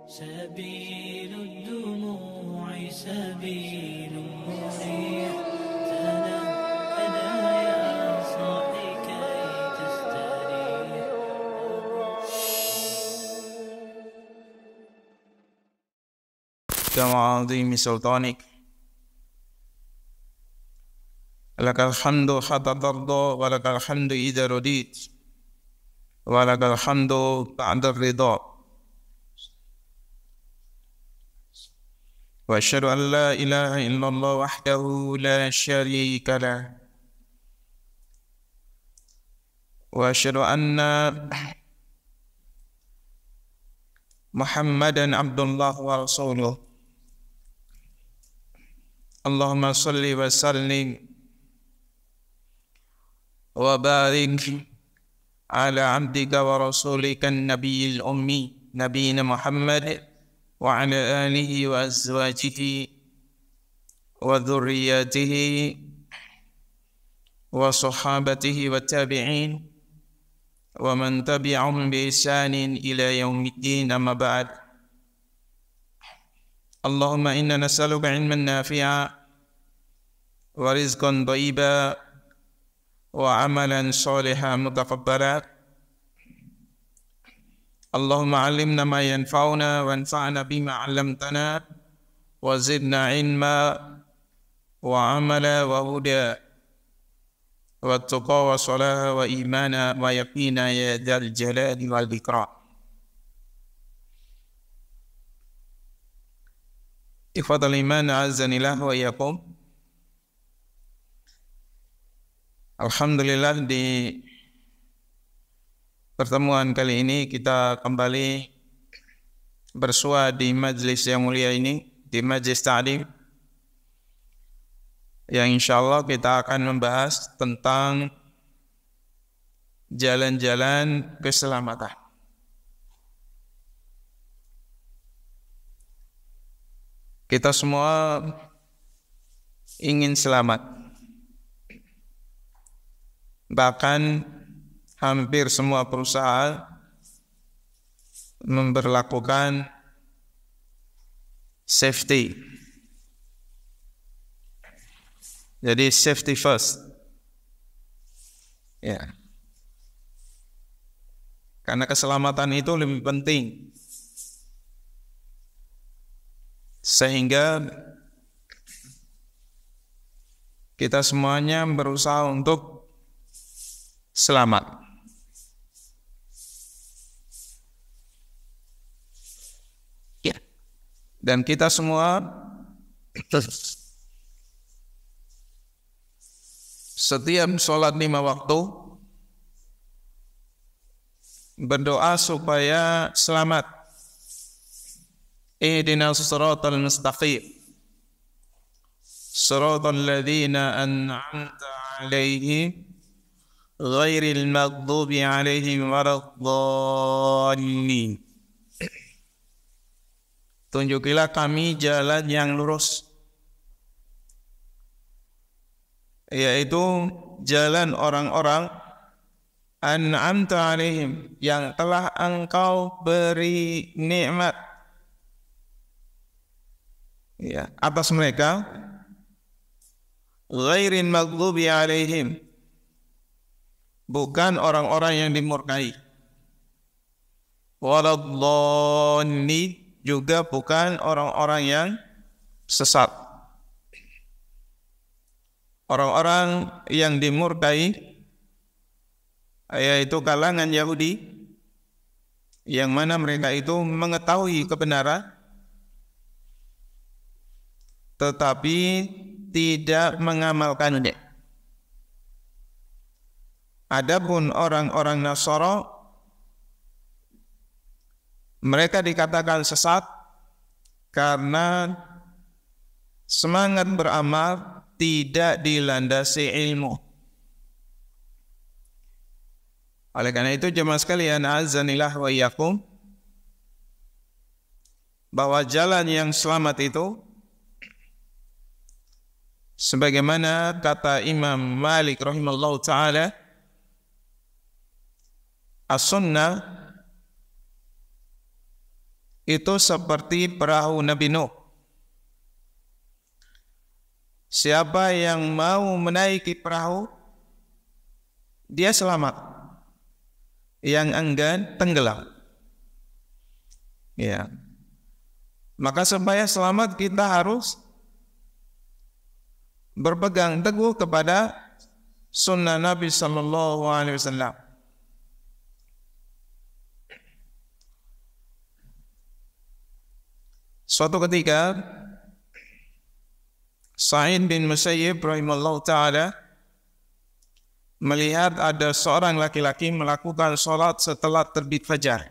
سبيل الدموع سبيل مريح تنهدى يا صاحي كي تستريح كما عظيم سلطانك لك الحمد حتى ترضى ولك الحمد إذا رضيت ولك الحمد بعد الرضا وأشهد أن لا إله إلا الله وحده لا شريك له وأشهد أن محمدا عبد الله ورسوله اللهم صل وسلم وبارك على عبدك ورسولك النبي الأمي نبينا محمد وعلى آله وأزواجه وذرياته وصحابته والتابعين ومن تبعهم بإحسان إلى يوم الدين أما بعد اللهم إنا نسألك علما نافعا ورزقا طيبا وعملا صالحا متقبلا اللهم علمنا ما ينفعنا وانفعنا بما علمتنا وزدنا علما وعملا وهدى والتقى والصلاة وإيمانا ويقينا يا ذا الجلال والإكرام. Ikhwatal iman azanillah wa iyyakum. Alhamdulillah di pertemuan kali ini kita kembali bersua di majlis yang mulia ini, di majlis ta'lim, yang insyaallah kita akan membahas tentang jalan-jalan keselamatan. Kita semua ingin selamat. Bahkan hampir semua perusahaan memberlakukan safety. Jadi safety first. Ya. Karena keselamatan itu lebih penting. Sehingga kita semuanya berusaha untuk selamat. Ya. Dan kita semua setiap sholat 5 waktu berdoa supaya selamat. Ihdinas siratal mustaqim siratal ladzina an'amta 'alaihim ghairil maghdubi 'alaihim waladdallin. Tunjukilah kami jalan yang lurus, yaitu jalan orang-orang an'amta 'alaihim, yang telah engkau beri nikmat ya atas mereka, ghairil maghdubi 'alaihim, bukan orang-orang yang dimurkai, waladdallin, juga bukan orang-orang yang sesat. Orang-orang yang dimurkai yaitu kalangan Yahudi, yang mana mereka itu mengetahui kebenaran tetapi tidak mengamalkannya. Adapun orang-orang Nasara, mereka dikatakan sesat karena semangat beramal tidak dilandasi ilmu. Oleh karena itu jemaah sekalian azanillah wa iyyakum, bahwa jalan yang selamat itu sebagaimana kata Imam Malik rahimahullah ta'ala, as-sunnah itu seperti perahu Nabi Nuh. Siapa yang mau menaiki perahu, dia selamat. Yang enggan tenggelam. Ya. Maka supaya selamat kita harus berpegang teguh kepada sunnah Nabi sallallahu alaihi wasallam. Suatu ketika Sa'id bin Musayyib rahimahullah ta'ala melihat ada seorang laki-laki melakukan sholat setelah terbit fajar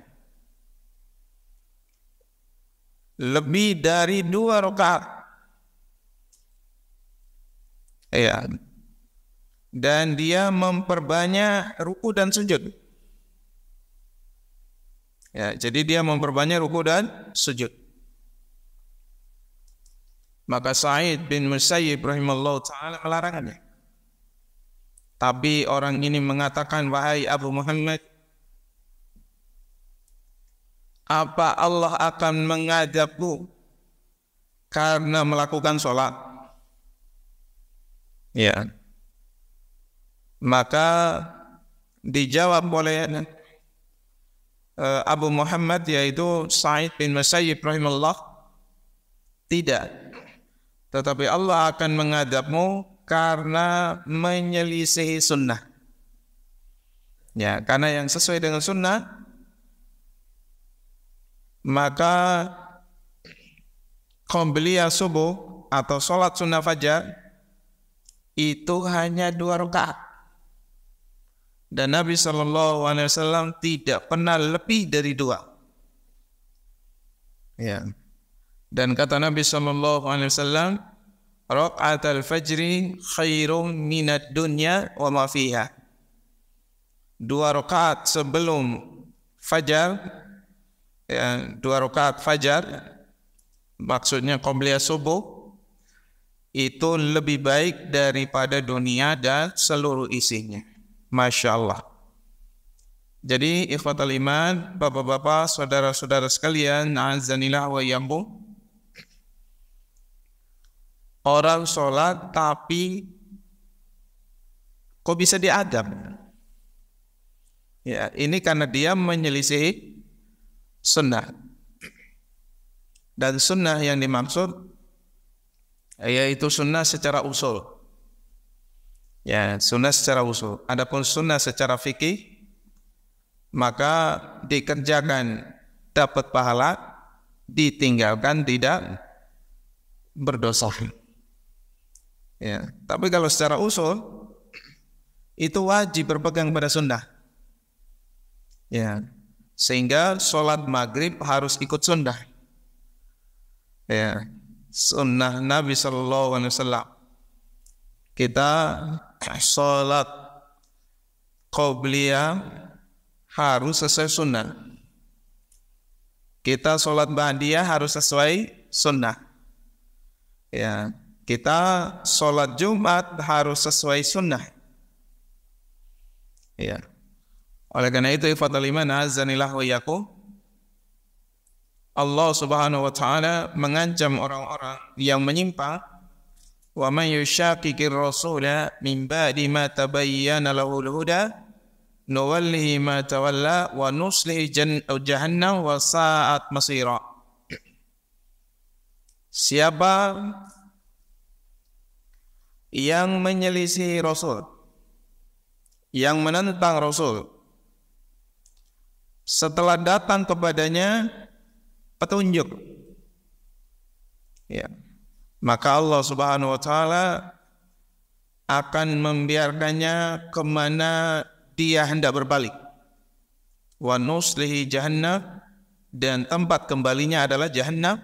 lebih dari 2 rakaat. Ya. Dan dia memperbanyak ruku dan sujud. Ya, jadi dia memperbanyak ruku dan sujud. Maka Sa'id bin Musayyib rahimahullah ta'ala melarangnya. Tapi orang ini mengatakan, wahai Abu Muhammad, apa Allah akan mengadabmu karena melakukan sholat? Ya. Maka dijawab oleh Abu Muhammad, yaitu Sa'id bin Musayyib rahimahullah, tidak. Tetapi Allah akan mengadabmu karena menyelisihi sunnah. Ya, karena yang sesuai dengan sunnah, maka qobliyah subuh atau sholat sunnah fajar itu hanya 2 rakaat. Dan Nabi SAW tidak pernah lebih dari 2. Ya. Dan kata Nabi SAW, raka'atul fajri khairum minad dunya wa ma fiha. 2 rakaat sebelum fajar, ya, 2 rakaat fajar, maksudnya qobliyah subuh, itu lebih baik daripada dunia dan seluruh isinya. Masya Allah. Jadi ikhwatal iman, bapak-bapak, saudara-saudara sekalian, azanillah wa iyyakum, orang sholat tapi kok bisa diadab? Ya, ini karena dia menyelisihi sunnah. Dan sunnah yang dimaksud yaitu sunnah secara usul. Ya, sunnah secara usul. Adapun sunnah secara fikih, maka dikerjakan dapat pahala, ditinggalkan tidak berdosa. Ya, tapi kalau secara usul itu wajib berpegang pada sunnah. Ya, sehingga sholat maghrib harus ikut sunnah. Ya, sunnah Nabi Sallallahu Alaihi Wasallam. Kita sholat qobliyah harus sesuai sunnah. Kita sholat ba'diyah harus sesuai sunnah. Ya, kita sholat Jumat harus sesuai sunnah. Ya. Oleh karena itu, ikhwatal iman, azanillah wa iyyakum, Allah Subhanahu wa taala mengancam orang-orang yang menyimpang, wa man yushaqiqir rasula min ba'di ma tabayyana lahul huda nuwallihi ma tawalla wa nuslihi jahannam wa sa'at masira. Siapa yang menyelisihi Rasul, yang menentang Rasul, setelah datang kepadanya petunjuk, ya, maka Allah Subhanahu wa taala akan membiarkannya kemana dia hendak berbalik. Wa nuslihi jahannam, dan tempat kembalinya adalah jahannam,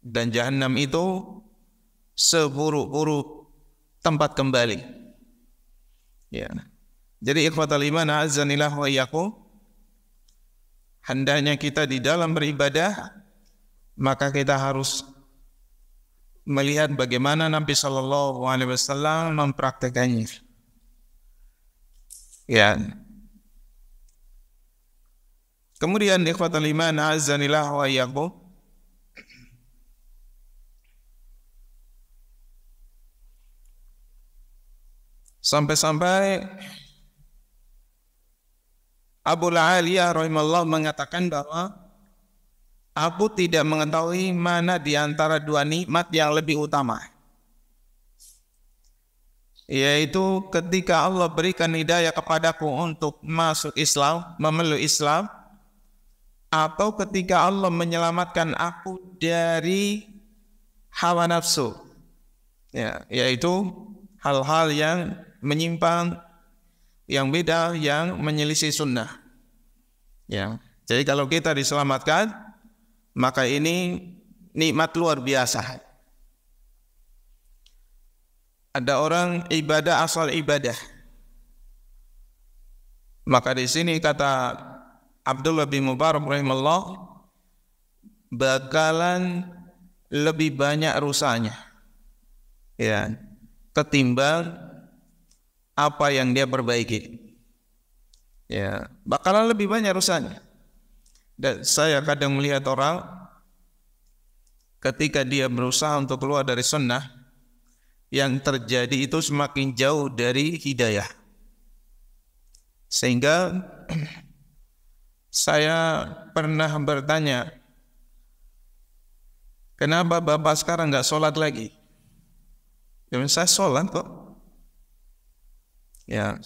dan jahannam itu seburuk-buruk tempat kembali. Ya. Jadi ikhwatal iman, azanillah wa iyyakum, hendaknya kita di dalam beribadah, maka kita harus melihat bagaimana Nabi Sallallahu Alaihi Wasallam mempraktekannya. Ya. Kemudian ikhwatal iman azanillah wa iyyakum, sampai-sampai Abu Aliyah rahimahullah mengatakan bahwa aku tidak mengetahui mana di antara dua nikmat yang lebih utama, yaitu ketika Allah berikan hidayah kepadaku untuk masuk Islam, memeluk Islam, atau ketika Allah menyelamatkan aku dari hawa nafsu, ya, yaitu hal-hal yang menyimpang, yang beda, yang menyelisih sunnah. Ya, jadi kalau kita diselamatkan, maka ini nikmat luar biasa. Ada orang ibadah asal ibadah, maka di sini kata Abdullah bin Mubarak rahimahullah, bakalan lebih banyak rusaknya, ya, ketimbang apa yang dia perbaiki. Ya, bakalan lebih banyak rusaknya. Dan saya kadang melihat orang ketika dia berusaha untuk keluar dari sunnah, yang terjadi itu semakin jauh dari hidayah. Sehingga saya pernah bertanya, kenapa bapak sekarang nggak sholat lagi? Ya, saya sholat kok. Ya,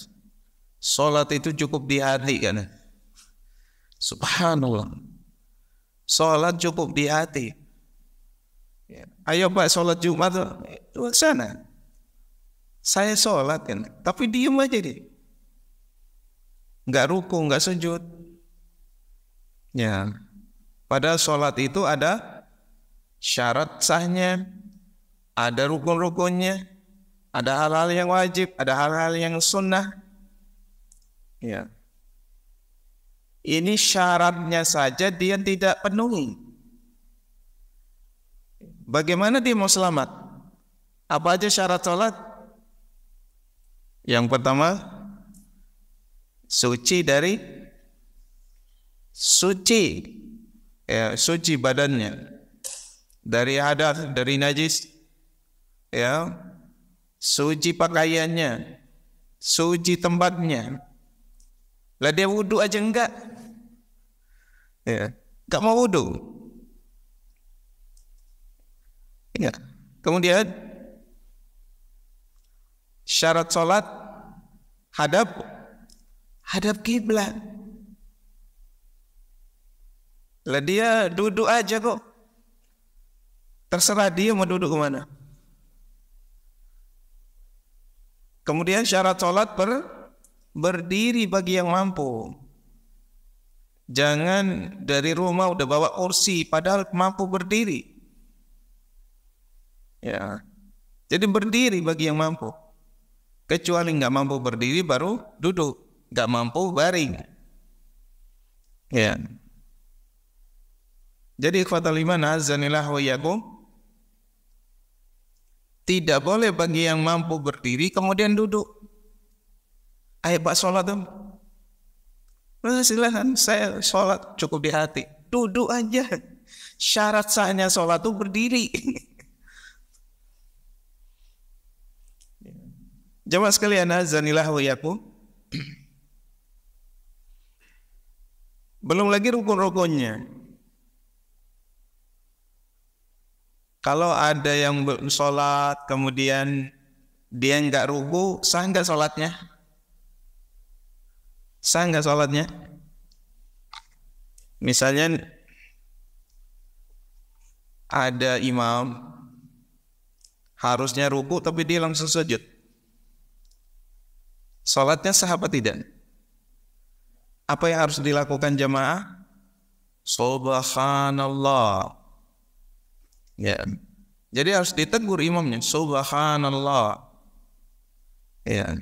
sholat itu cukup di hati kan? Subhanallah, sholat cukup di hati. Ya. Ayo Pak sholat Jumat tuh sana. Saya sholat kan, tapi diem aja deh, nggak ruku, nggak sujud. Ya, padahal sholat itu ada syarat sahnya, ada rukun-rukunnya, ada hal-hal yang wajib, ada hal-hal yang sunnah. Ya. Ini syaratnya saja dia tidak penuhi. Bagaimana dia mau selamat? Apa aja syarat sholat? Yang pertama, suci badannya dari hadas, dari najis, ya, suci pakaiannya, suci tempatnya. Lah dia wudu aja enggak, ya, enggak mau wudu. Ya. Kemudian syarat sholat hadap kiblat. Lah dia duduk aja kok, terserah dia mau duduk kemana. Kemudian syarat sholat berdiri bagi yang mampu. Jangan dari rumah udah bawa kursi padahal mampu berdiri. Ya, jadi berdiri bagi yang mampu. Kecuali nggak mampu berdiri baru duduk, nggak mampu baring. Ya. Jadi ikhwatal iman azanillah wa iyyakum, tidak boleh bagi yang mampu berdiri kemudian duduk. Ayo Pak sholat dong. Silakan, saya sholat cukup di hati. Duduk aja. Syarat sahnya sholat itu berdiri. Jamaah sekalian azanillah wa iyyakum, belum lagi rukun-rukunnya. Kalau ada yang sholat kemudian dia nggak ruku, sah nggak sholatnya? Sah nggak sholatnya? Misalnya ada imam harusnya ruku tapi dia langsung sujud, sholatnya sah apa tidak? Apa yang harus dilakukan jamaah? Subhanallah. Ya. Jadi harus ditegur imamnya, subhanallah. Ya.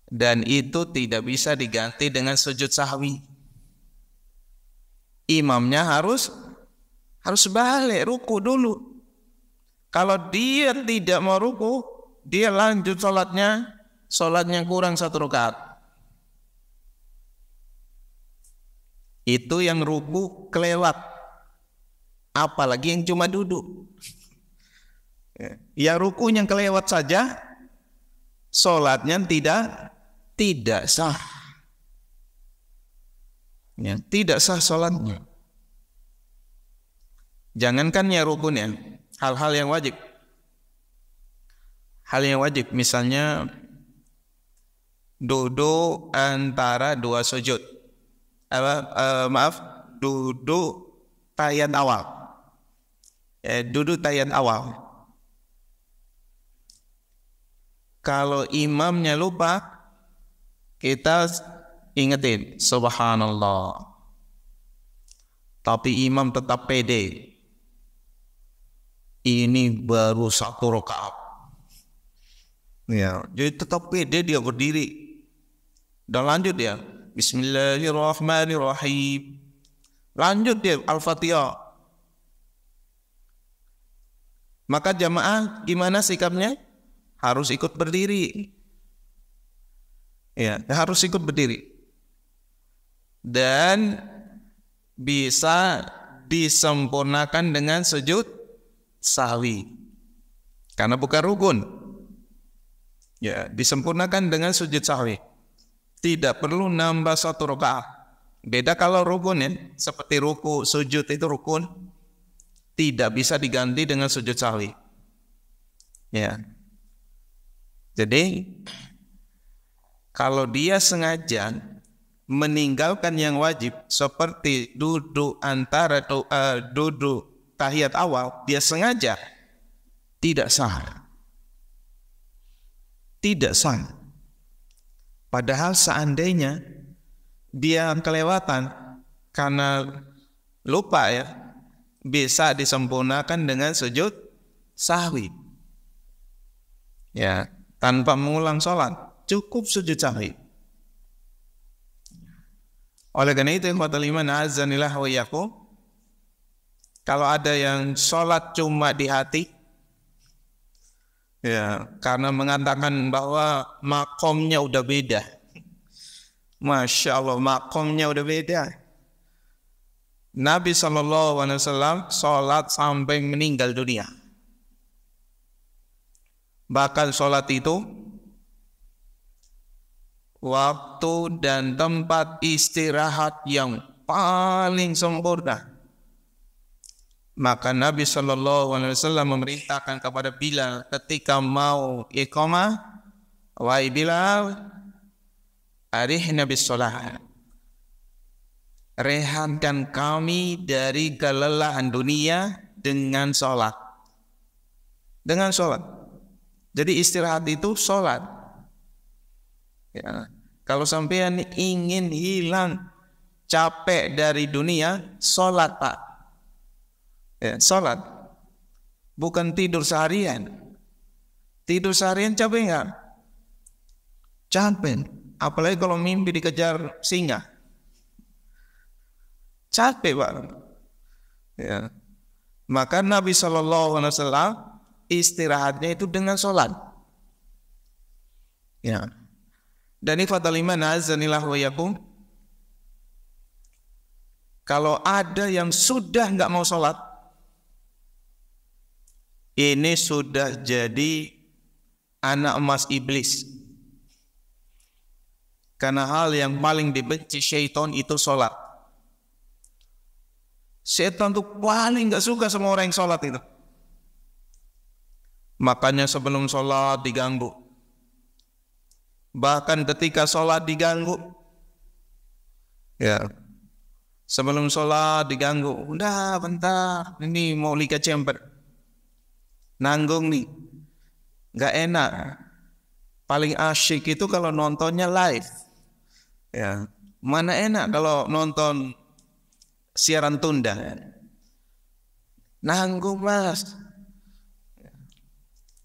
Dan itu tidak bisa diganti dengan sujud sahwi. Imamnya harus balik ruku dulu. Kalau dia tidak mau ruku, dia lanjut sholatnya kurang 1 rakaat. Itu yang ruku kelewat, apalagi yang cuma duduk. Yang rukunya kelewat saja, sholatnya tidak sah. Ya, tidak sah sholatnya. Jangankan ya rukunnya, hal-hal yang wajib. Hal yang wajib, misalnya duduk antara dua sujud. Duduk tahiyat awal. Duduk tahiyat awal. Kalau imamnya lupa, kita ingetin, subhanallah. Tapi imam tetap pede. Ini baru 1 rakaat. Ya, jadi tetap pede dia berdiri. Dan lanjut dia, bismillahirrahmanirrahim. Lanjut dia Al-Fatihah. Maka jamaah gimana sikapnya? Harus ikut berdiri. Ya, harus ikut berdiri. Dan bisa disempurnakan dengan sujud sahwi. Karena bukan rukun. Ya, disempurnakan dengan sujud sahwi. Tidak perlu nambah 1 rakaat. Beda kalau rukun ya, seperti ruku, sujud itu rukun, tidak bisa diganti dengan sujud sahwi. Ya. Jadi kalau dia sengaja meninggalkan yang wajib seperti duduk antara duduk tahiyat awal, dia sengaja, tidak sah. Tidak sah. Padahal seandainya dia kelewatan karena lupa ya, bisa disempurnakan dengan sujud sahwi. Ya, tanpa mengulang sholat, cukup sujud sahwi. Oleh karena itu, ikhwatal iman azanillah wa iyyakum, kalau ada yang sholat cuma di hati, ya, karena mengatakan bahwa makomnya udah beda. Masya Allah, makomnya udah beda. Nabi SAW sholat sampai meninggal dunia. Bahkan sholat itu waktu dan tempat istirahat yang paling sempurna. Maka Nabi SAW memerintahkan kepada Bilal ketika mau iqamah, wahai Bilal, arihna bis sholat, rehatkan kami dari kelelahan dunia dengan sholat. Dengan sholat. Jadi istirahat itu sholat. Ya. Kalau sampean ingin hilang capek dari dunia, sholat Pak. Ya, sholat. Bukan tidur seharian. Tidur seharian capek nggak? Capek. Apalagi kalau mimpi dikejar singa. Capek Pak. Ya. Maka Nabi SAW istirahatnya itu dengan sholat. Ya. Dan ikhwatal iman azanillah wa iyyakum, kalau ada yang sudah nggak mau sholat, ini sudah jadi anak emas iblis. Karena hal yang paling dibenci syaitan itu sholat. Syaitan tuh paling nggak suka sama orang yang sholat itu. Makanya sebelum sholat diganggu. Bahkan ketika sholat diganggu. Ya. Sebelum sholat diganggu. Udah bentar. Ini mau Liga Champions. Nanggung nih. Gak enak. Paling asyik itu kalau nontonnya live. Ya. Mana enak kalau nonton siaran tunda. Nanggung Mas.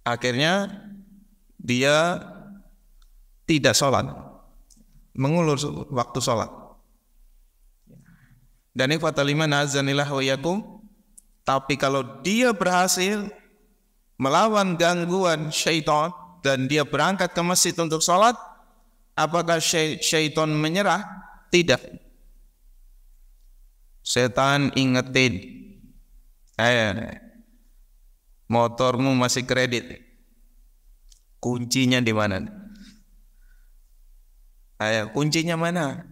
Akhirnya dia tidak sholat, mengulur waktu sholat. Dan ikhwatal iman azanillah wa iyyakum, tapi kalau dia berhasil melawan gangguan syaitan dan dia berangkat ke masjid untuk sholat, apakah syaitan menyerah? Tidak. Setan ingetin, motormu masih kredit, kuncinya di mana? Kuncinya mana?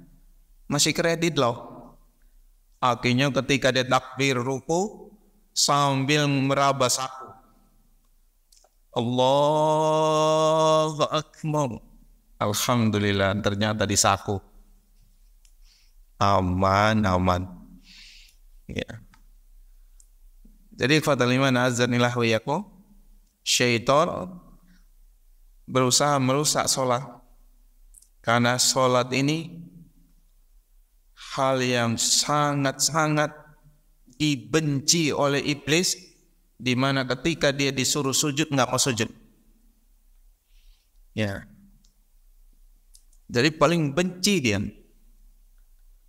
Masih kredit loh. Akhirnya ketika dia takbir ruku sambil meraba saku, Allahu Akbar. Alhamdulillah, ternyata di saku. Aman. Ya. Jadi fatal iman azanillah wa iyyakum, syaitan berusaha merusak sholat, karena sholat ini hal yang sangat-sangat dibenci oleh iblis, di mana ketika dia disuruh sujud nggak mau sujud. Ya. Jadi paling benci dia.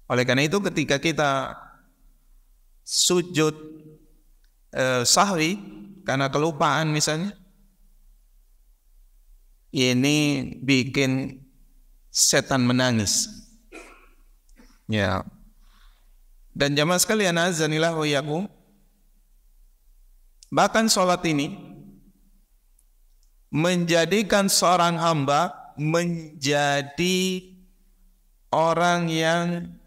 Oleh karena itu ketika kita sujud sahwi karena kelupaan misalnya, ini bikin setan menangis. Ya. Dan jamaah sekalian azanillah wa iyyakum, bahkan sholat ini menjadikan seorang hamba menjadi orang yang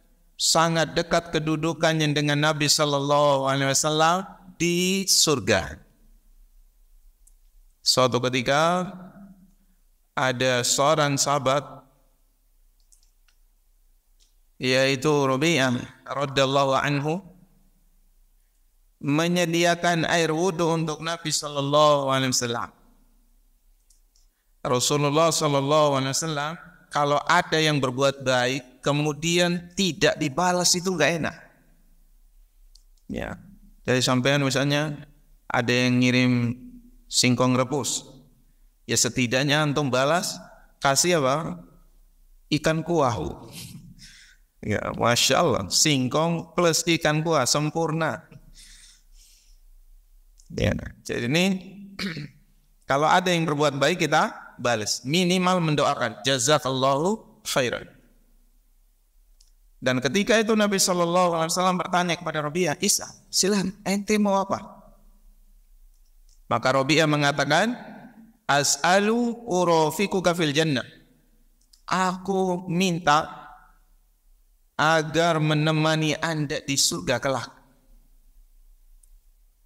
sangat dekat kedudukannya dengan Nabi Sallallahu Alaihi Wasallam di surga. Suatu ketika ada seorang sahabat, yaitu Rabi'ah radhiyallahu anhu, menyediakan air wudu untuk Nabi Sallallahu Alaihi Wasallam. Rasulullah Sallallahu Alaihi Wasallam kalau ada yang berbuat baik kemudian tidak dibalas itu nggak enak. Ya, jadi sampean misalnya ada yang ngirim singkong rebus, ya setidaknya antum balas kasih apa? Ikan kuah. Ya, masya Allah, singkong plus ikan kuah sempurna. Ya, jadi ini kalau ada yang berbuat baik kita balas, minimal mendoakan jazakallahu khairan. Dan ketika itu Nabi Shallallahu Alaihi Wasallam bertanya kepada Rabi'ah, Isa, silakan, ente mau apa? Maka Rabi'ah mengatakan, as'alu urafikuka fil jannah. Aku minta agar menemani Anda di surga kelak.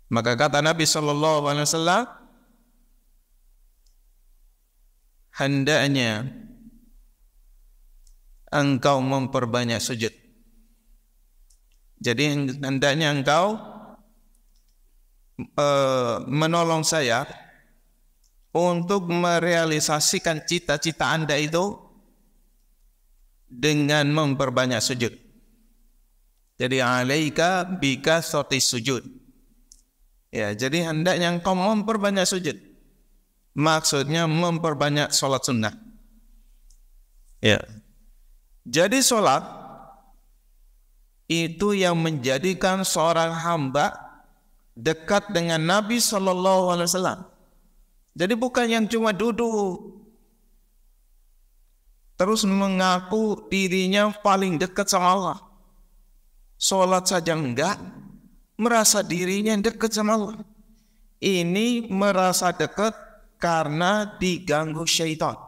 Maka kata Nabi Shallallahu Alaihi Wasallam, hendaknya engkau memperbanyak sujud. Jadi hendaknya engkau menolong saya untuk merealisasikan cita-cita Anda itu dengan memperbanyak sujud. Jadi alaika bika soti sujud. Ya, jadi hendaknya engkau memperbanyak sujud. Maksudnya memperbanyak sholat sunnah. Ya. Jadi sholat itu yang menjadikan seorang hamba dekat dengan Nabi Sallallahu Alaihi Wasallam. Jadi bukan yang cuma duduk terus mengaku dirinya paling dekat sama Allah. Sholat saja enggak, merasa dirinya dekat sama Allah. Ini merasa dekat karena diganggu syaitan.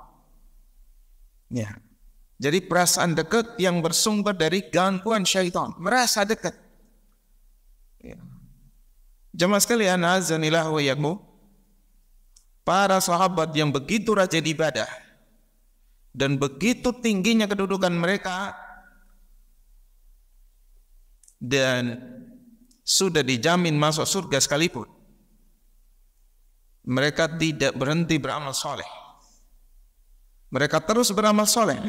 Ya. Jadi perasaan dekat yang bersumber dari gangguan syaitan, merasa dekat. Ya. Jemaah sekalian azanillah wa iyyakum, para sahabat yang begitu rajin ibadah dan begitu tingginya kedudukan mereka dan sudah dijamin masuk surga sekalipun, mereka tidak berhenti beramal soleh. Mereka terus beramal soleh.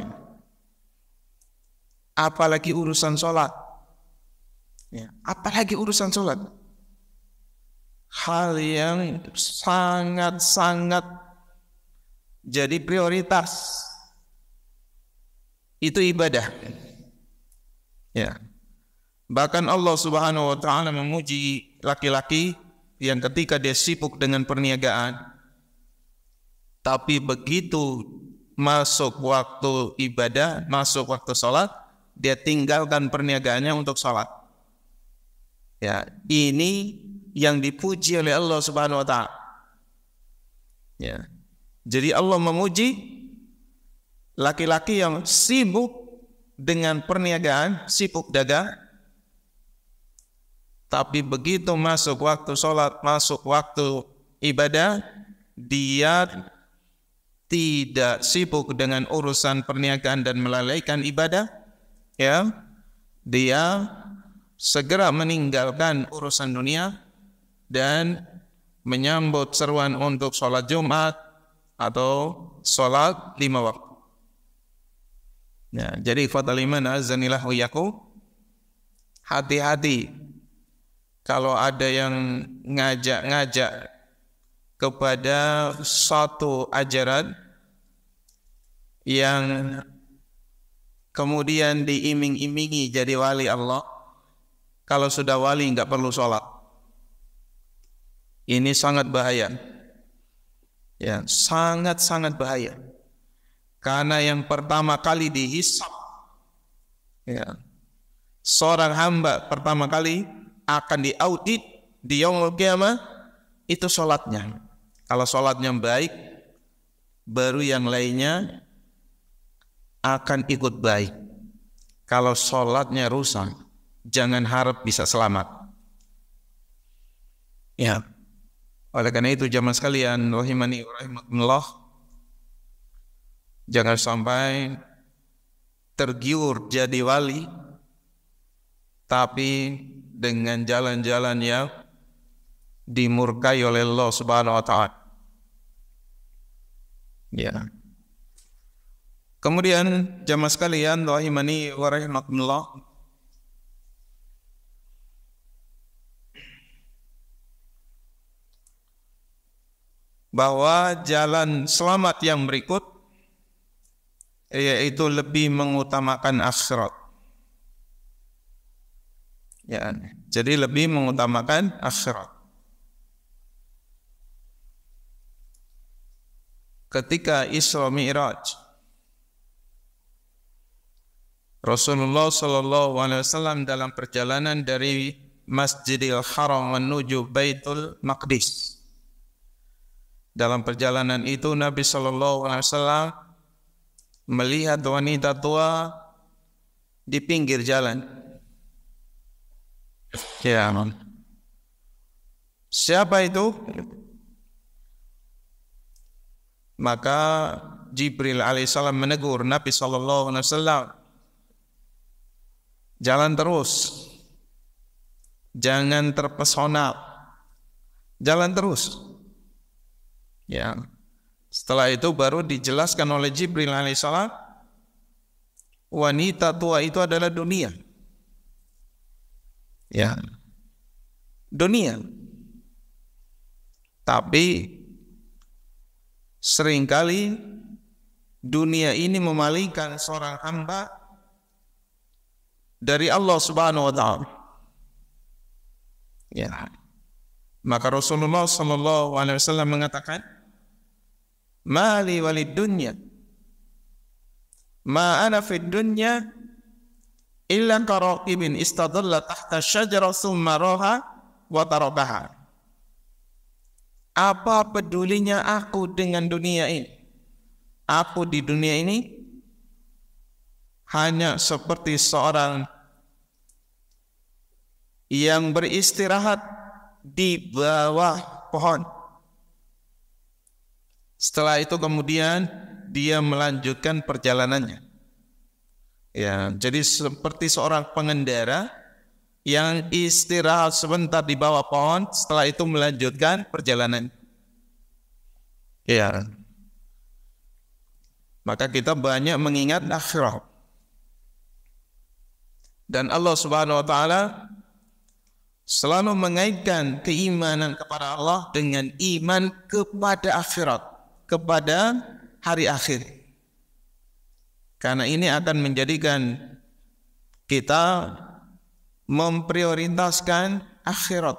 Apalagi urusan sholat. Ya, apalagi urusan sholat. Hal yang sangat-sangat jadi prioritas. Itu ibadah. Ya. Bahkan Allah Subhanahu wa taala memuji laki-laki yang ketika dia sibuk dengan perniagaan, tapi begitu masuk waktu ibadah, masuk waktu sholat, dia tinggalkan perniagaannya untuk sholat. Ya, ini yang dipuji oleh Allah Subhanahu wa taala. Ya. Jadi Allah memuji laki-laki yang sibuk dengan perniagaan, sibuk dagang, tapi begitu masuk waktu sholat, masuk waktu ibadah, dia tidak sibuk dengan urusan perniagaan dan melalaikan ibadah, ya, dia segera meninggalkan urusan dunia dan menyambut seruan untuk sholat Jumat atau sholat 5 waktu. Ya, jadi fatal iman azanillah wa yakum, hati-hati kalau ada yang ngajak-ngajak kepada suatu ajaran yang kemudian diiming-imingi jadi wali Allah, kalau sudah wali nggak perlu sholat. Ini sangat bahaya. Ya, sangat-sangat bahaya. Karena yang pertama kali dihisab, ya, seorang hamba pertama kali akan diaudit di yaumul qiyamah itu sholatnya. Kalau sholatnya baik, baru yang lainnya akan ikut baik. Kalau sholatnya rusak, jangan harap bisa selamat. Ya, oleh karena itu jamaah sekalian, rahimani wa rahimakumullah, jangan sampai tergiur jadi wali, tapi dengan jalan-jalan yang dimurkai oleh Allah Subhanahu wa taala. Ya. Kemudian jamaah sekalian, rahimani wa rahimakumullah, bahwa jalan selamat yang berikut yaitu lebih mengutamakan akhirat. Ya, jadi lebih mengutamakan akhirat. Ketika Isra Mi'raj, Rasulullah sallallahu alaihi wasallam dalam perjalanan dari Masjidil Haram menuju Baitul Maqdis. Dalam perjalanan itu Nabi sallallahu alaihi wasallam melihat wanita tua di pinggir jalan. Ya, siapa itu? Maka Jibril alaihissalam menegur Nabi sallallahu alaihi wasallam, jalan terus, jangan terpesona, jalan terus. Ya, setelah itu baru dijelaskan oleh Jibril alaihissalam, wanita tua itu adalah dunia. Ya, dunia. Tapi seringkali dunia ini memalingkan seorang hamba dari Allah Subhanahu wa taala. Ya. Maka Rasulullah sallallahu alaihi wasallam mengatakan, "Mali walid dunya, ma ana fid dunya illa qaraqibin istadalla tahta syajarah thumma raha wa tarakaha." Apa pedulinya aku dengan dunia ini? Aku di dunia ini hanya seperti seorang yang beristirahat di bawah pohon. Setelah itu kemudian dia melanjutkan perjalanannya. Ya, jadi seperti seorang pengendara yang istirahat sebentar di bawah pohon, setelah itu melanjutkan perjalanan. Ya. Maka kita banyak mengingat akhirat. Dan Allah Subhanahu wa taala selalu mengaitkan keimanan kepada Allah dengan iman kepada akhirat, kepada hari akhir. Karena ini akan menjadikan kita memprioritaskan akhirat.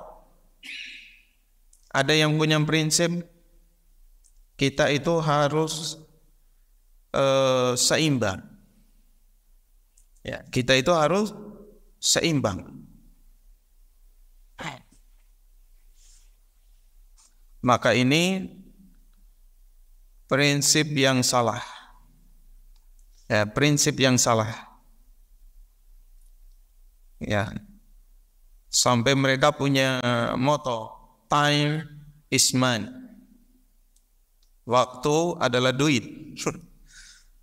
Ada yang punya prinsip kita itu harus seimbang. Ya, kita itu harus seimbang. Maka ini prinsip yang salah. Ya, prinsip yang salah. Ya. Sampai mereka punya moto, time is money. Waktu adalah duit.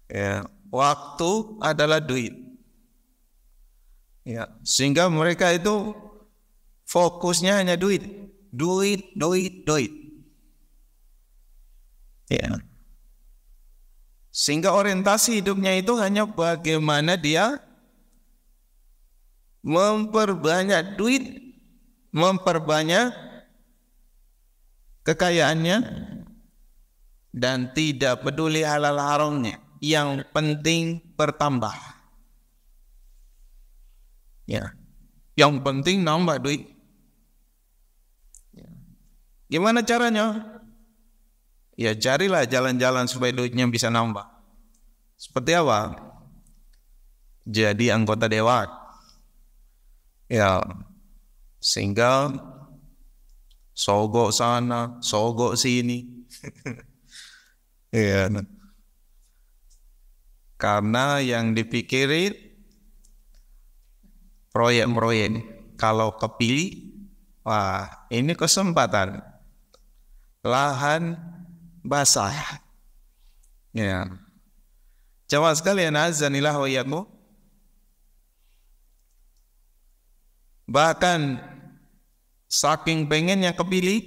Ya, waktu adalah duit. Ya, sehingga mereka itu fokusnya hanya duit, duit, duit, duit. Ya. Sehingga orientasi hidupnya itu hanya bagaimana dia memperbanyak duit, memperbanyak kekayaannya, dan tidak peduli halal haramnya. Yang penting bertambah. Ya, yang penting nambah duit. Ya. Gimana caranya? Ya carilah jalan-jalan supaya duitnya bisa nambah. Seperti apa? Jadi anggota dewan. Ya, sehingga sogok sana, sogok sini. Ya. Karena yang dipikirin proyek-proyek. Kalau kepilih, wah ini kesempatan. Lahan basah. Ya. Jamaah sekalian, azanillah wa iyyakum. Bahkan saking pengennya kepilih,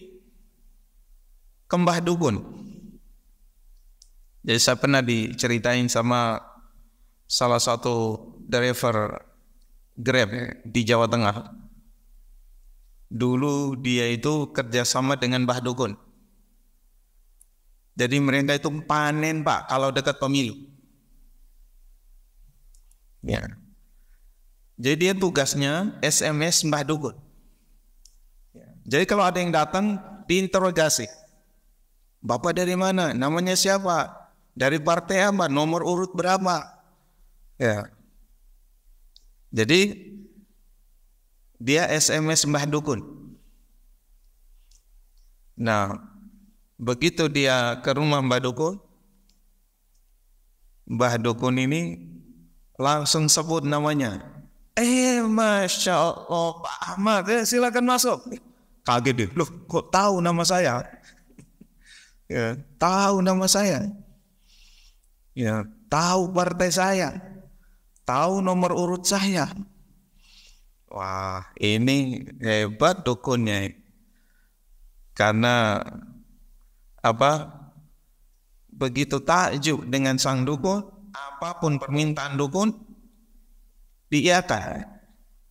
ke Mbah Dukun. Jadi saya pernah diceritain sama salah satu driver Grab di Jawa Tengah. Dulu dia itu kerjasama dengan Mbah Dukun. Jadi mereka itu panen Pak kalau dekat pemilu. Ya. Jadi dia tugasnya SMS Mbah Dukun. Jadi kalau ada yang datang diinterogasi. Bapak dari mana? Namanya siapa? Dari partai apa? Nomor urut berapa? Ya. Jadi dia SMS Mbah Dukun. Nah, begitu dia ke rumah Mbah Dukun, Mbah Dukun ini langsung sebut namanya. Masya Allah Pak Ahmad, silakan masuk. Kaget deh, loh kok tahu nama saya? Ya, tahu nama saya. Ya, tahu partai saya. Tahu nomor urut saya. Wah, ini hebat dukunnya. Karena apa? Begitu takjub dengan sang dukun, apapun permintaan dukun diiyakan.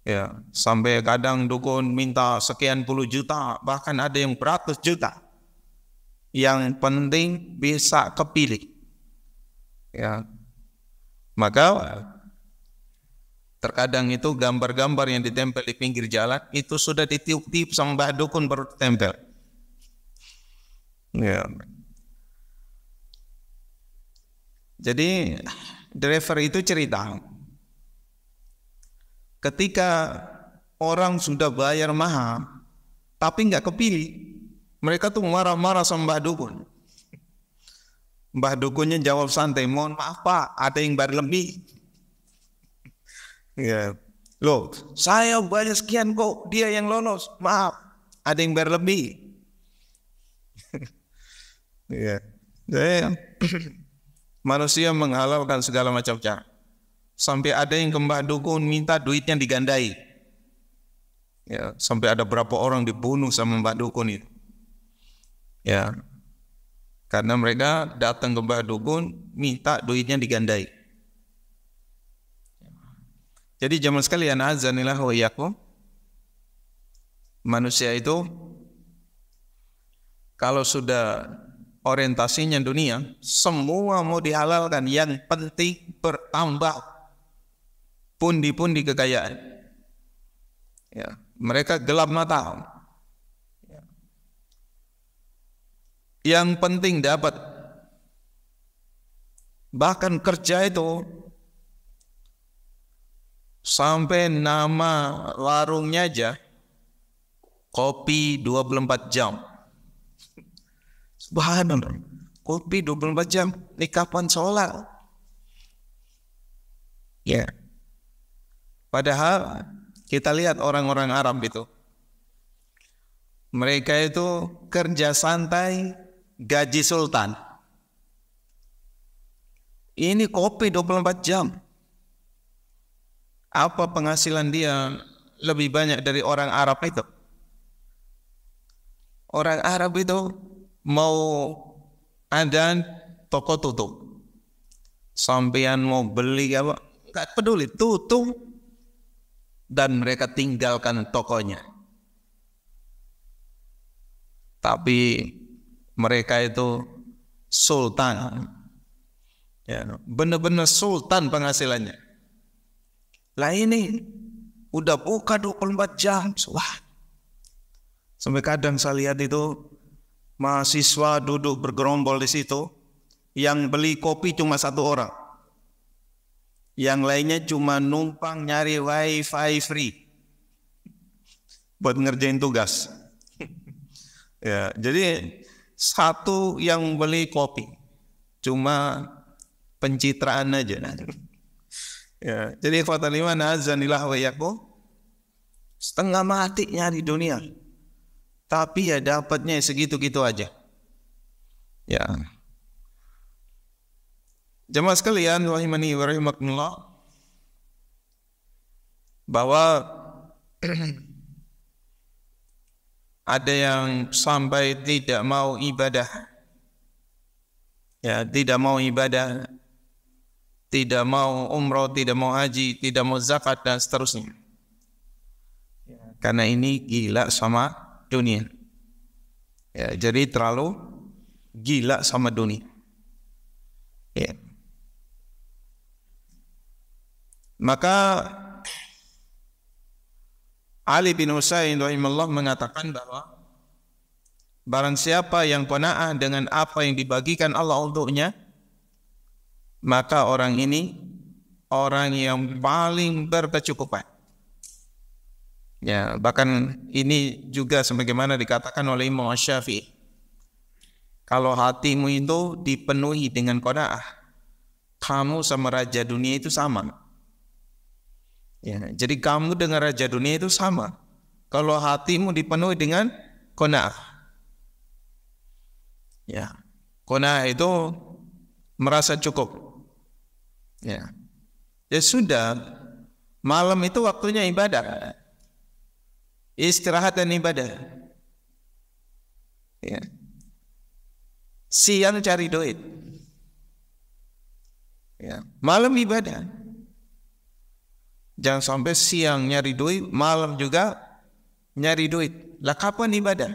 Ya, sampai kadang dukun minta sekian puluh juta, bahkan ada yang beratus juta. Yang penting bisa kepilih. Ya. Maka terkadang itu gambar-gambar yang ditempel di pinggir jalan itu sudah ditiup-tiup sama Mbah Dukun baru ditempel. Ya. Jadi driver itu cerita, ketika orang sudah bayar mahal tapi nggak kepilih, mereka tuh marah-marah sama Mbah Dukun. Mbah Dukunnya jawab santai, mohon maaf Pak, ada yang bayar lebih. Ya, loh, saya bayar sekian kok, dia yang lolos, maaf, ada yang bayar lebih. Ya, jadi manusia menghalalkan segala macam cara. Sampai ada yang ke Mbah Dukun minta duitnya digandai. Ya, sampai ada berapa orang dibunuh sama Mbah Dukun itu. Ya, karena mereka datang ke Mbah Dukun minta duitnya digandai. Jadi jamaah sekalian, azanillah wa iyyakum, manusia itu kalau sudah orientasinya dunia, semua mau dihalalkan, yang penting bertambah pundi-pundi kekayaan. Ya, mereka gelap mata. Yang penting dapat. Bahkan kerja itu sampai nama warungnya aja kopi 24 jam. Subhanallah. Kopi 24 jam. Ini kapan sholat? Ya. Padahal kita lihat orang-orang Arab itu. Mereka itu kerja santai, gaji sultan. Ini kopi 24 jam. Apa penghasilan dia lebih banyak dari orang Arab itu? Orang Arab itu mau adzan, toko tutup. Sampean mau beli apa? Enggak peduli, tutup. Dan mereka tinggalkan tokonya. Tapi mereka itu sultan. Ya, benar-benar sultan penghasilannya. Lah ini udah buka 24 jam. Wah. Sampai kadang saya lihat itu mahasiswa duduk bergerombol di situ, yang beli kopi cuma 1 orang. Yang lainnya cuma numpang nyari wifi free buat ngerjain tugas. Ya, jadi satu yang beli kopi cuma pencitraan aja. Ya, jadi ikhwatal iman azanillah wa iyyakum, setengah mati nyari dunia, tapi ya dapatnya segitu-gitu aja. Ya. Jemaah sekalian rahimani wa rahimakumullah, bahwa ada yang sampai tidak mau ibadah, ya, tidak mau ibadah, tidak mau umroh, tidak mau haji, tidak mau zakat dan seterusnya. Karena ini gila sama dunia. Ya, jadi terlalu gila sama dunia. Ya. Maka Ali bin Husain rahimahullah mengatakan bahwa barang siapa yang qanaah dengan apa yang dibagikan Allah untuknya, maka orang ini orang yang paling berkecukupan. Ya, bahkan ini juga sebagaimana dikatakan oleh Imam Syafi'i. Kalau hatimu itu dipenuhi dengan qanaah, kamu sama raja dunia itu sama. Ya, jadi kamu dengan raja dunia itu sama. Kalau hatimu dipenuhi dengan qanaah. Ya, qanaah itu merasa cukup. Ya. Ya sudah, malam itu waktunya ibadah. Istirahat dan ibadah. Ya. Siang cari duit. Ya. Malam ibadah. Jangan sampai siang nyari duit, malam juga nyari duit. Lah kapan ibadah?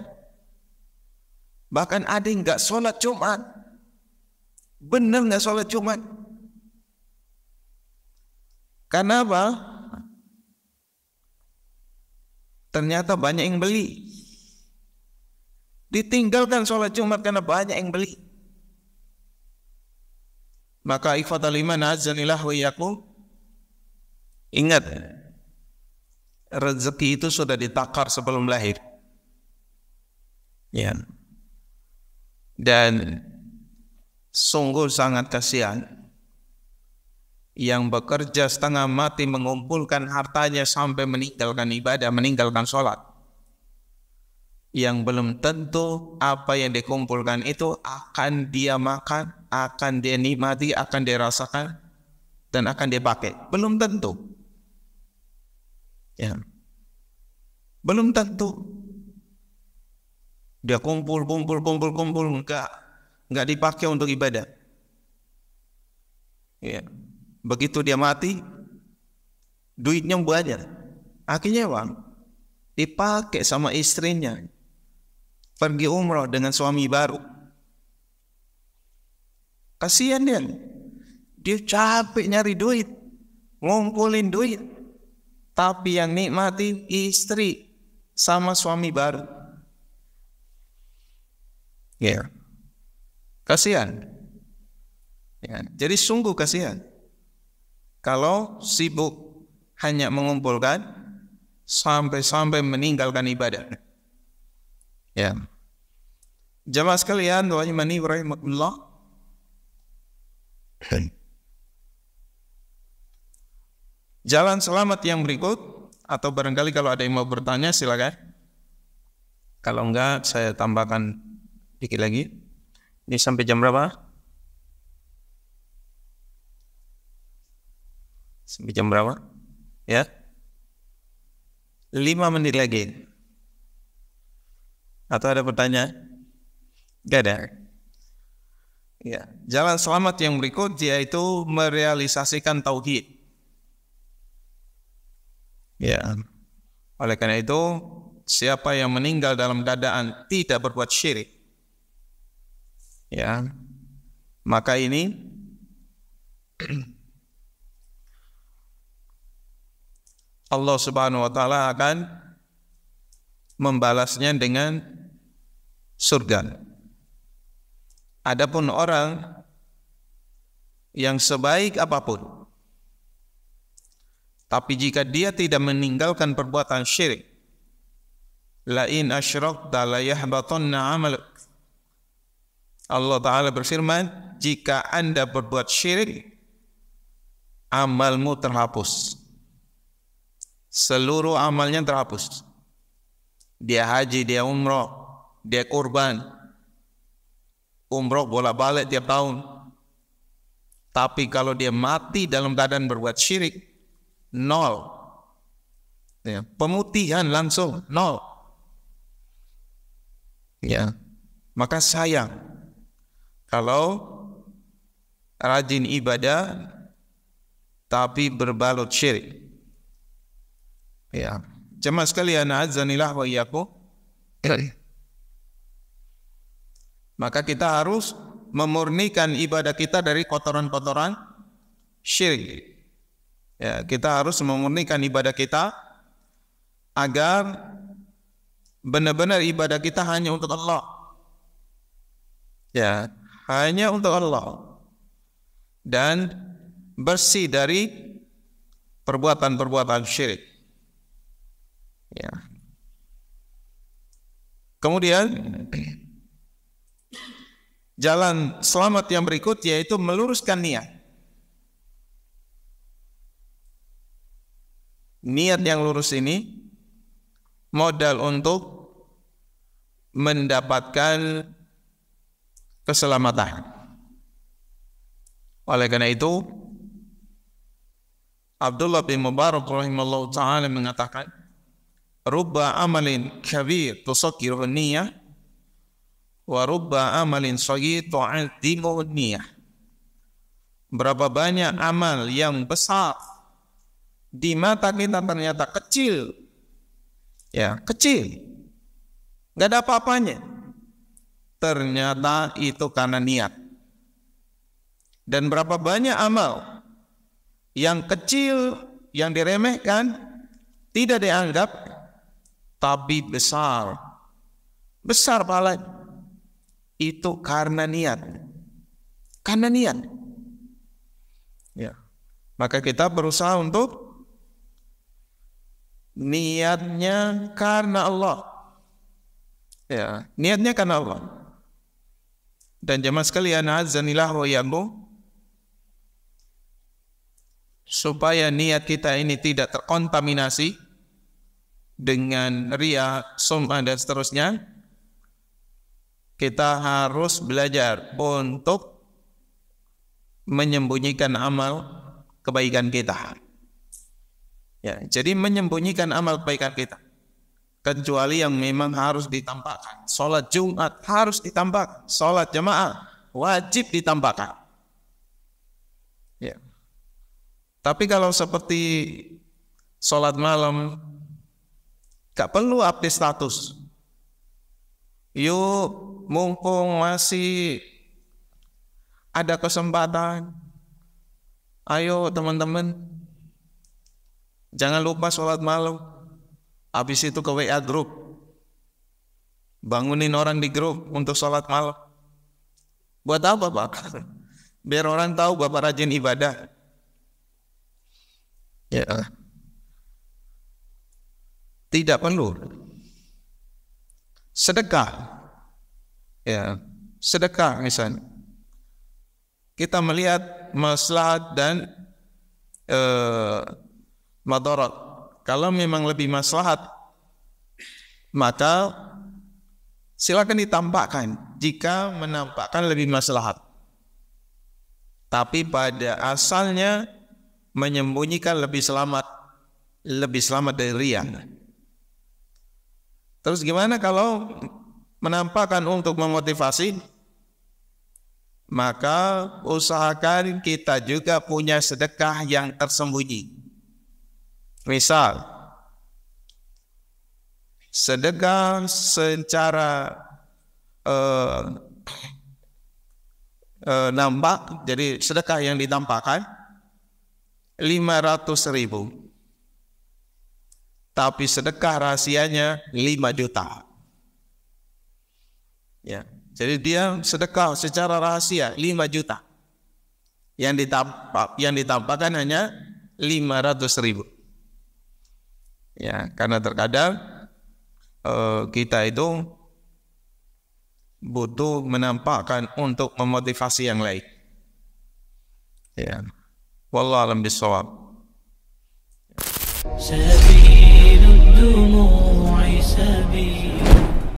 Bahkan ada yang nggak sholat Jumat. Bener nggak sholat Jumat? Karena apa? Ternyata banyak yang beli. Ditinggalkan sholat Jumat karena banyak yang beli. Maka ikhwatal iman azanillah wa iyyakum, ingat, rezeki itu sudah ditakar sebelum lahir. Ya. Dan sungguh sangat kasihan yang bekerja setengah mati mengumpulkan hartanya sampai meninggalkan ibadah, meninggalkan sholat, yang belum tentu apa yang dikumpulkan itu akan dia makan, akan dia nikmati, akan dia rasakan, dan akan dia pakai. Belum tentu. Ya. Belum tentu. Dia kumpul, enggak dipakai untuk ibadah. Ya. Begitu dia mati, duitnya banyak. Akhirnya uang dipakai sama istrinya, pergi umroh dengan suami baru. Kasihan dia. Dia capek nyari duit, ngumpulin duit, tapi yang nikmati istri sama suami baru. Ya. Kasihan. Ya. Jadi sungguh kasihan kalau sibuk hanya mengumpulkan sampai meninggalkan ibadah. Ya. Jamaah sekalian, rahimani wa rahimakumullah. Jalan selamat yang berikut, atau barangkali kalau ada yang mau bertanya silakan. Kalau enggak saya tambahkan dikit lagi. Ini sampai jam berapa? Sampai jam berapa? Ya? 5 menit lagi. Atau ada pertanyaan? Enggak ada. Ya, jalan selamat yang berikut yaitu merealisasikan tauhid. Ya. Oleh karena itu, siapa yang meninggal dalam keadaan tidak berbuat syirik, ya, maka ini Allah Subhanahu wa taala akan membalasnya dengan surga. Adapun orang yang sebaik apapun, tapi jika dia tidak meninggalkan perbuatan syirik, la in asyrakta la yahbatanna 'amaluk. Allah taala berfirman, jika Anda berbuat syirik, amalmu terhapus. Seluruh amalnya terhapus. Dia haji, dia umroh, dia kurban, umroh bolak-balik tiap tahun. Tapi kalau dia mati dalam keadaan berbuat syirik, nol. Ya, pemutihan langsung nol. Ya, maka sayang kalau rajin ibadah tapi berbalut syirik. Ya, jemaah sekalian, azanillah wa iyyakum. Maka kita harus memurnikan ibadah kita dari kotoran-kotoran syirik. Ya, kita harus memurnikan ibadah kita agar benar-benar ibadah kita hanya untuk Allah. Ya, hanya untuk Allah. Dan bersih dari perbuatan-perbuatan syirik. Ya. Kemudian jalan selamat yang berikut yaitu meluruskan niat. Niat yang lurus ini modal untuk mendapatkan keselamatan. Oleh karena itu, Abdullah bin Mubarak rahimahullah ta'ala mengatakan, rubba amalin kabir tusakkiruhu niyah wa rubba amalin saghir tu'azzimuhu niyah. Berapa banyak amal yang besar di mata kita ternyata kecil. Ya, kecil. Enggak ada apa-apanya. Ternyata itu karena niat. Dan berapa banyak amal yang kecil, yang diremehkan, tidak dianggap, tapi besar. Besar pahala. Itu karena niat. Karena niat. Ya. Maka kita berusaha untuk niatnya karena Allah. Ya, niatnya karena Allah. Dan jemaah sekalian, azanillah wa iyyakum, supaya niat kita ini tidak terkontaminasi dengan riya, sum'ah dan seterusnya, kita harus belajar untuk menyembunyikan amal kebaikan kita. Ya, jadi menyembunyikan amal kebaikan kita, kecuali yang memang harus ditampakkan. Salat Jumat harus ditampakkan, salat jamaah wajib ditampakkan. Ya. Tapi kalau seperti salat malam, gak perlu update status. Yuk, mumpung masih ada kesempatan, ayo teman-teman, jangan lupa sholat malam. Habis itu ke WA grup, bangunin orang di grup untuk sholat malam. Buat apa, Pak? Biar orang tahu Bapak rajin ibadah. Ya, tidak perlu. Sedekah Ya, sedekah misalnya. Kita melihat maslahat dan madarat. Kalau memang lebih maslahat, maka silakan ditampakkan jika menampakkan lebih maslahat. Tapi pada asalnya menyembunyikan lebih selamat dari riya. Terus gimana kalau menampakkan untuk memotivasi? Maka usahakan kita juga punya sedekah yang tersembunyi. Misal, sedekah secara nampak, jadi sedekah yang ditampakkan 500.000, tapi sedekah rahasianya 5 juta. Ya, jadi dia sedekah secara rahasia 5 juta. Yang ditampakkan hanya 500.000. Ya, karena terkadang kita itu butuh menampakkan untuk memotivasi yang lain. Ya, wallahu a'lam bishawab. سبيل الدموع سبيل